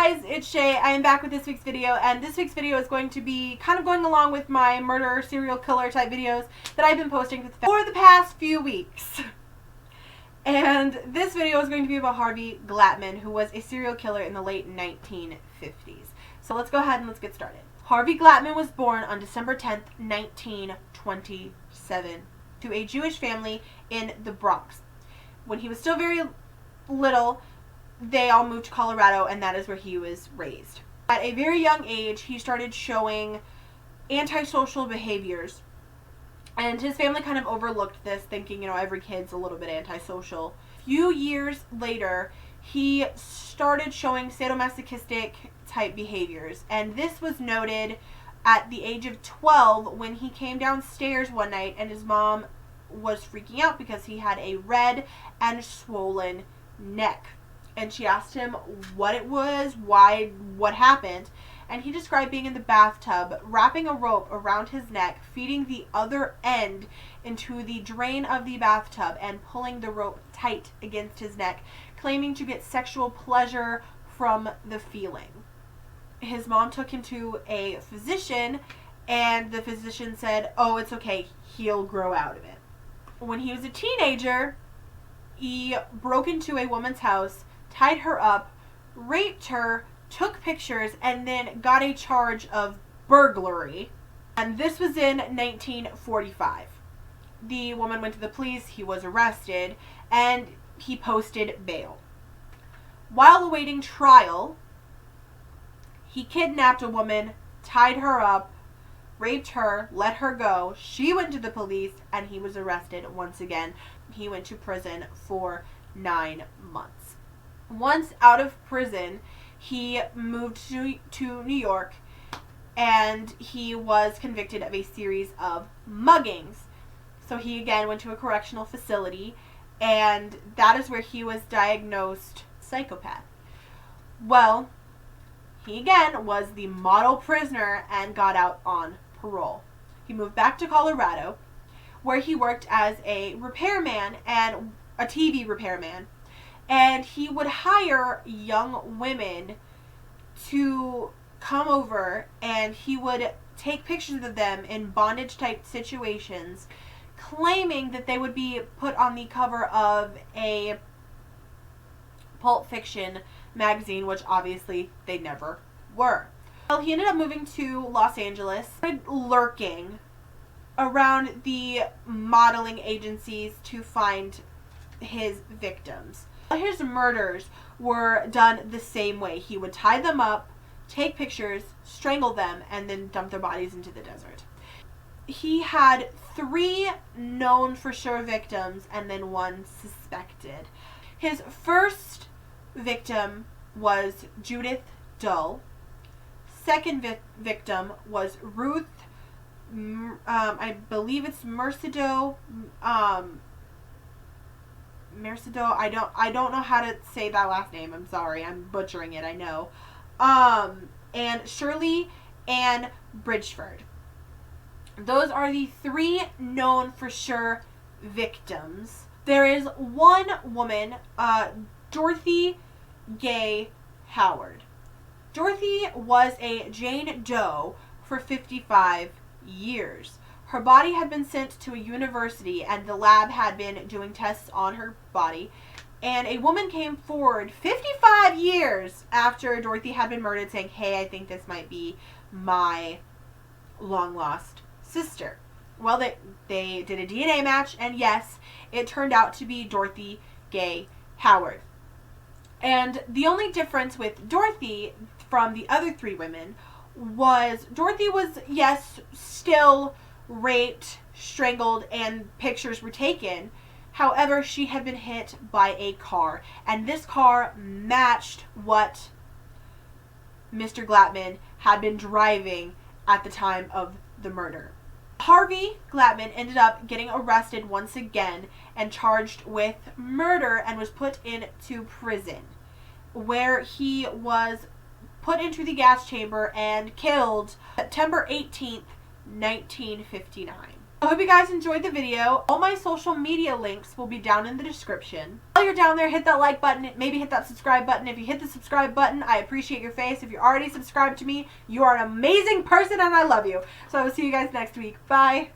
guys, it's Shay. I am back with this week's video, and this week's video is going to be kind of going along with my murder, serial killer type videos that I've been posting for the past few weeks. And this video is going to be about Harvey Glattman, who was a serial killer in the late 1950s. So let's go ahead and let's get started. Harvey Glattman was born on December 10th, 1927 to a Jewish family in the Bronx. When he was still very little, they all moved to Colorado, and that is where he was raised. At a very young age, he started showing antisocial behaviors, and his family kind of overlooked this, thinking, every kid's a little bit antisocial. A few years later, he started showing sadomasochistic type behaviors, and this was noted at the age of 12 when he came downstairs one night and his mom was freaking out because he had a red and swollen neck. And she asked him what it was, what happened, and he described being in the bathtub, wrapping a rope around his neck, feeding the other end into the drain of the bathtub, and pulling the rope tight against his neck, claiming to get sexual pleasure from the feeling. His mom took him to a physician, and the physician said, "Oh, it's okay, he'll grow out of it." When he was a teenager, he broke into a woman's house, tied her up, raped her, took pictures, and then got a charge of burglary. And this was in 1945. The woman went to the police, he was arrested, and he posted bail. While awaiting trial, he kidnapped a woman, tied her up, raped her, let her go. She went to the police, and he was arrested once again. He went to prison for 9 months. Once out of prison, he moved to New York, and he was convicted of a series of muggings. So he again went to a correctional facility, and that is where he was diagnosed psychopath. Well, he again was the model prisoner and got out on parole. He moved back to Colorado, where he worked as a repairman and a TV repairman. And he would hire young women to come over, and he would take pictures of them in bondage type situations, claiming that they would be put on the cover of a Pulp Fiction magazine, which obviously they never were. Well, he ended up moving to Los Angeles, started lurking around the modeling agencies to find his victims. His murders were done the same way. He would tie them up, take pictures, strangle them, and then dump their bodies into the desert. He had 3 known for sure victims and then 1 suspected. His first victim was Judith Dull. Second victim was Ruth, I believe it's Mercado. Mercado, I don't know how to say that last name. I'm sorry. I'm butchering it, I know. And Shirley Ann Bridgeford. Those are the 3 known for sure victims. There is one woman, Dorothy Gay Howard. Dorothy was a Jane Doe for 55 years. Her body had been sent to a university, and the lab had been doing tests on her body. And a woman came forward 55 years after Dorothy had been murdered, saying, "Hey, I think this might be my long-lost sister." Well, they did a DNA match, and yes, it turned out to be Dorothy Gay Howard. And the only difference with Dorothy from the other 3 women was Dorothy was, yes, still raped, strangled, and pictures were taken. However, she had been hit by a car, and this car matched what Mr. Glattman had been driving at the time of the murder. Harvey Glattman ended up getting arrested once again and charged with murder and was put into prison, where he was put into the gas chamber and killed September 18th, 1959. I hope you guys enjoyed the video. All my social media links will be down in the description. While you're down there, hit that like button, maybe hit that subscribe button. If you hit the subscribe button, I appreciate your face. If you're already subscribed to me, you are an amazing person and I love you. So I will see you guys next week. Bye.